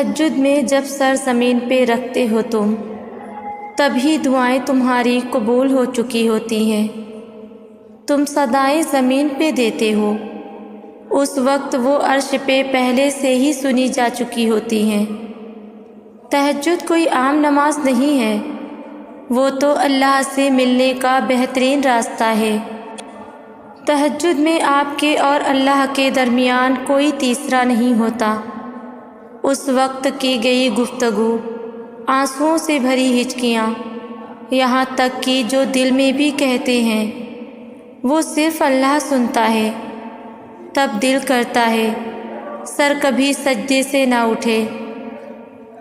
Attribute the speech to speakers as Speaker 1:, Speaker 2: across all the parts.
Speaker 1: تہجد میں جب سر زمین پہ رکھتے ہو تم، تبھی دعائیں تمہاری قبول ہو چکی ہوتی ہیں۔ تم صدائیں زمین پہ دیتے ہو، اس وقت وہ عرش پہ پہلے سے ہی سنی جا چکی ہوتی ہیں۔ تہجد کوئی عام نماز نہیں ہے، وہ تو اللہ سے ملنے کا بہترین راستہ ہے۔ تہجد میں آپ کے اور اللہ کے درمیان کوئی تیسرا نہیں ہوتا۔ اس وقت کی گئی گفتگو، آنسوؤں سے بھری ہچکیاں، یہاں تک کہ جو دل میں بھی کہتے ہیں وہ صرف اللہ سنتا ہے۔ تب دل کرتا ہے سر کبھی سجدے سے نہ اٹھے،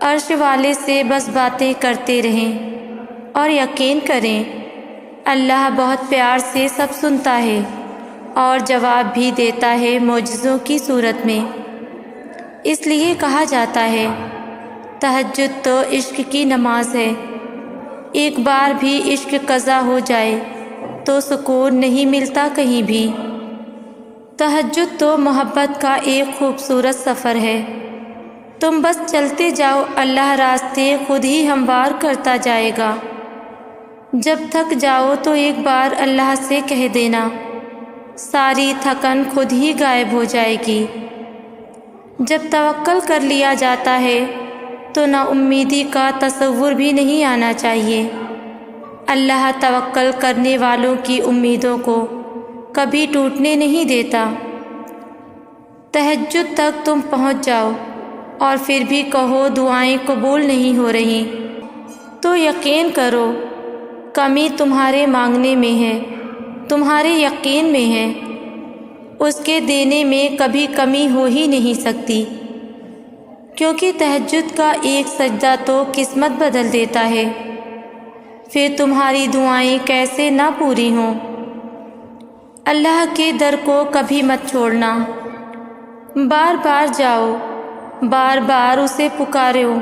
Speaker 1: عرش والے سے بس باتیں کرتے رہیں اور یقین کریں اللہ بہت پیار سے سب سنتا ہے اور جواب بھی دیتا ہے معجزوں کی صورت میں۔ اس لیے کہا جاتا ہے تہجد تو عشق کی نماز ہے۔ ایک بار بھی عشق قضا ہو جائے تو سکون نہیں ملتا کہیں بھی۔ تہجد تو محبت کا ایک خوبصورت سفر ہے۔ تم بس چلتے جاؤ، اللہ راستے خود ہی ہموار کرتا جائے گا۔ جب تھک جاؤ تو ایک بار اللہ سے کہہ دینا، ساری تھکن خود ہی غائب ہو جائے گی۔ جب توکل کر لیا جاتا ہے تو نا امیدی کا تصور بھی نہیں آنا چاہیے۔ اللہ توکل کرنے والوں کی امیدوں کو کبھی ٹوٹنے نہیں دیتا۔ تہجد تک تم پہنچ جاؤ اور پھر بھی کہو دعائیں قبول نہیں ہو رہی، تو یقین کرو کمی تمہارے مانگنے میں ہے، تمہارے یقین میں ہے۔ اس کے دینے میں کبھی کمی ہو ہی نہیں سکتی، کیونکہ تہجد کا ایک سجدہ تو قسمت بدل دیتا ہے۔ پھر تمہاری دعائیں کیسے نہ پوری ہوں۔ اللہ کے در کو کبھی مت چھوڑنا، بار بار جاؤ، بار بار اسے پکارو،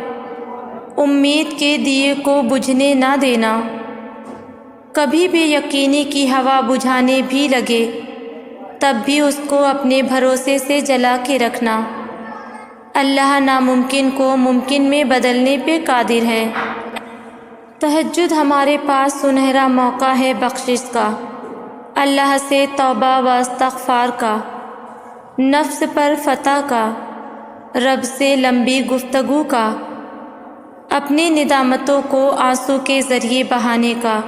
Speaker 1: امید کے دیے کو بجھنے نہ دینا۔ کبھی بے یقینی کی ہوا بجھانے بھی لگے تب بھی اس کو اپنے بھروسے سے جلا کے رکھنا۔ اللہ ناممکن کو ممکن میں بدلنے پہ قادر ہے۔ تہجد ہمارے پاس سنہرا موقع ہے بخشش کا، اللہ سے توبہ و استغفار کا، نفس پر فتح کا، رب سے لمبی گفتگو کا، اپنی ندامتوں کو آنسو کے ذریعے بہانے کا،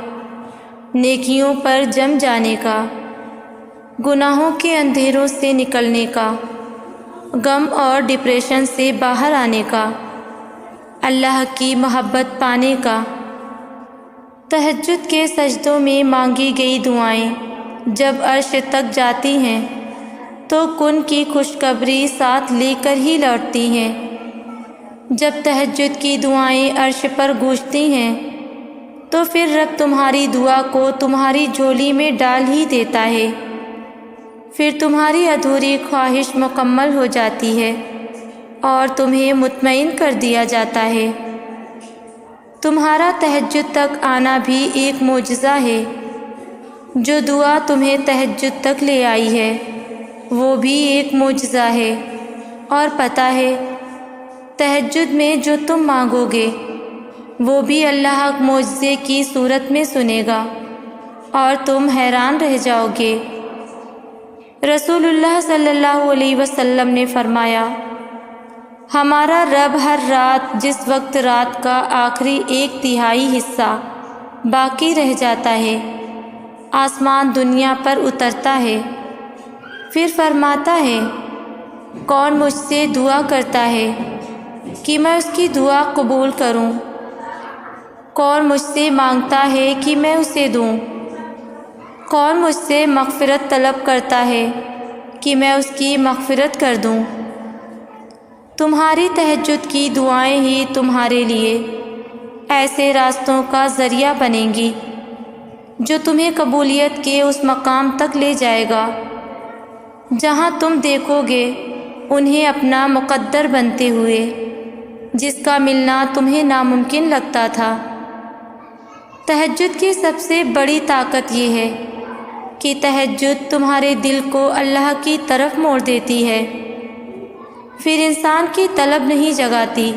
Speaker 1: نیکیوں پر جم جانے کا، گناہوں کے اندھیروں سے نکلنے کا، غم اور ڈپریشن سے باہر آنے کا، اللہ کی محبت پانے کا۔ تہجد کے سجدوں میں مانگی گئی دعائیں جب عرش تک جاتی ہیں تو کن کی خوشخبری ساتھ لے کر ہی لوٹتی ہیں۔ جب تہجد کی دعائیں عرش پر گونجتی ہیں تو پھر رب تمہاری دعا کو تمہاری جھولی میں ڈال ہی دیتا ہے۔ پھر تمہاری ادھوری خواہش مکمل ہو جاتی ہے اور تمہیں مطمئن کر دیا جاتا ہے۔ تمہارا تہجد تک آنا بھی ایک معجزہ ہے۔ جو دعا تمہیں تہجد تک لے آئی ہے وہ بھی ایک معجزہ ہے۔ اور پتہ ہے تہجد میں جو تم مانگو گے وہ بھی اللہ معجزے کی صورت میں سنے گا اور تم حیران رہ جاؤ گے۔ رسول اللہ صلی اللہ علیہ وسلم نے فرمایا، ہمارا رب ہر رات جس وقت رات کا آخری 1/3 حصہ باقی رہ جاتا ہے آسمان دنیا پر اترتا ہے، پھر فرماتا ہے کون مجھ سے دعا کرتا ہے کہ میں اس کی دعا قبول کروں، کون مجھ سے مانگتا ہے کہ میں اسے دوں، کون مجھ سے مغفرت طلب کرتا ہے کہ میں اس کی مغفرت کر دوں۔ تمہاری تہجد کی دعائیں ہی تمہارے لیے ایسے راستوں کا ذریعہ بنیں گی جو تمہیں قبولیت کے اس مقام تک لے جائے گا جہاں تم دیکھو گے انہیں اپنا مقدر بنتے ہوئے، جس کا ملنا تمہیں ناممکن لگتا تھا۔ تہجد کی سب سے بڑی طاقت یہ ہے کہ تہجد تمہارے دل کو اللہ کی طرف موڑ دیتی ہے۔ پھر انسان کی طلب نہیں جگاتی،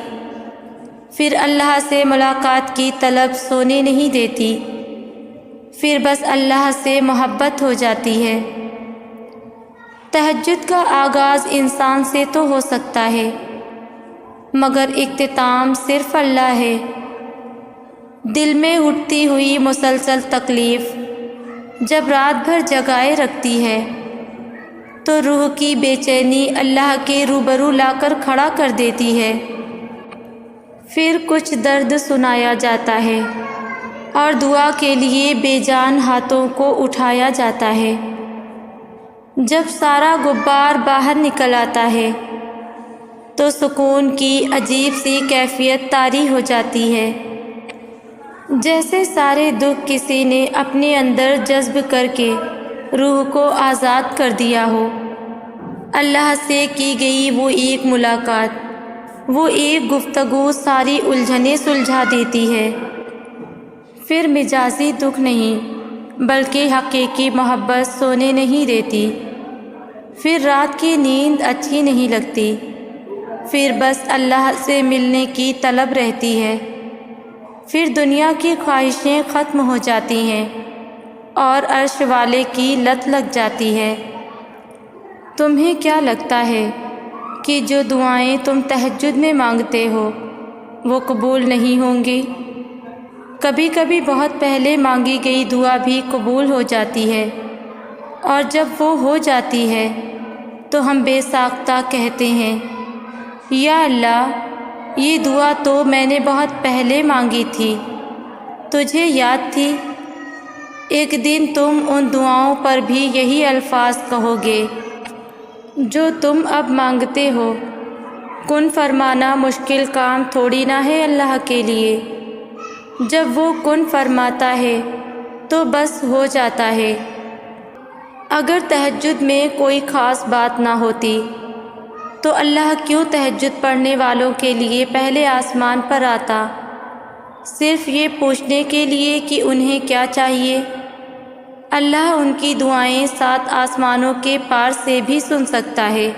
Speaker 1: پھر اللہ سے ملاقات کی طلب سونے نہیں دیتی، پھر بس اللہ سے محبت ہو جاتی ہے۔ تہجد کا آغاز انسان سے تو ہو سکتا ہے، مگر اختتام صرف اللہ ہے۔ دل میں اٹھتی ہوئی مسلسل تکلیف جب رات بھر جگائے رکھتی ہے تو روح کی بے چینی اللہ کے روبرو لا کر کھڑا کر دیتی ہے۔ پھر کچھ درد سنایا جاتا ہے اور دعا کے لیے بے جان ہاتھوں کو اٹھایا جاتا ہے۔ جب سارا غبار باہر نکل آتا ہے تو سکون کی عجیب سی کیفیت طاری ہو جاتی ہے، جیسے سارے دکھ کسی نے اپنے اندر جذب کر کے روح کو آزاد کر دیا ہو۔ اللہ سے کی گئی وہ ایک ملاقات، وہ ایک گفتگو ساری الجھنیں سلجھا دیتی ہے۔ پھر مجازی دکھ نہیں بلکہ حقیقی محبت سونے نہیں دیتی۔ پھر رات کی نیند اچھی نہیں لگتی، پھر بس اللہ سے ملنے کی طلب رہتی ہے۔ پھر دنیا کی خواہشیں ختم ہو جاتی ہیں اور عرش والے کی لت لگ جاتی ہے۔ تمہیں کیا لگتا ہے کہ جو دعائیں تم تہجد میں مانگتے ہو وہ قبول نہیں ہوں گی؟ کبھی کبھی بہت پہلے مانگی گئی دعا بھی قبول ہو جاتی ہے، اور جب وہ ہو جاتی ہے تو ہم بے ساختہ کہتے ہیں، یا اللہ، یہ دعا تو میں نے بہت پہلے مانگی تھی، تجھے یاد تھی؟ ایک دن تم ان دعاؤں پر بھی یہی الفاظ کہو گے جو تم اب مانگتے ہو۔ کن فرمانا مشکل کام تھوڑی نہ ہے اللہ کے لیے۔ جب وہ کن فرماتا ہے تو بس ہو جاتا ہے۔ اگر تہجد میں کوئی خاص بات نہ ہوتی تو اللہ کیوں تہجد پڑھنے والوں کے لیے پہلے آسمان پر آتا، صرف یہ پوچھنے کے لیے کہ انہیں کیا چاہیے؟ اللہ ان کی دعائیں 7 آسمانوں کے پار سے بھی سن سکتا ہے،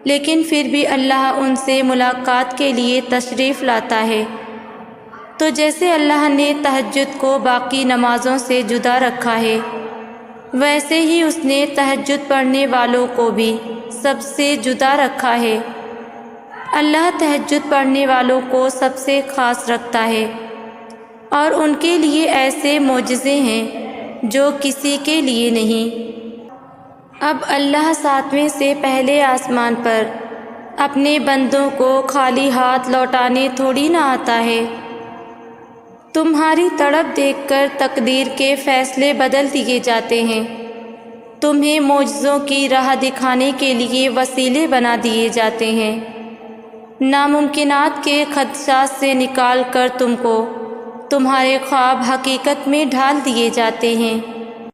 Speaker 1: لیکن پھر بھی اللہ ان سے ملاقات کے لیے تشریف لاتا ہے۔ تو جیسے اللہ نے تہجد کو باقی نمازوں سے جدا رکھا ہے، ویسے ہی اس نے تہجد پڑھنے والوں کو بھی سب سے جدا رکھا ہے۔ اللہ تہجد پڑھنے والوں کو سب سے خاص رکھتا ہے، اور ان کے لیے ایسے معجزے ہیں جو کسی کے لیے نہیں۔ اب اللہ 7ویں سے پہلے آسمان پر اپنے بندوں کو خالی ہاتھ لوٹانے تھوڑی نہ آتا ہے۔ تمہاری تڑپ دیکھ کر تقدیر کے فیصلے بدل دیے جاتے ہیں، تمہیں معجزوں کی راہ دکھانے کے لیے وسیلے بنا دیے جاتے ہیں، ناممکنات کے خدشات سے نکال کر تم کو تمہارے خواب حقیقت میں ڈھال دیے جاتے ہیں۔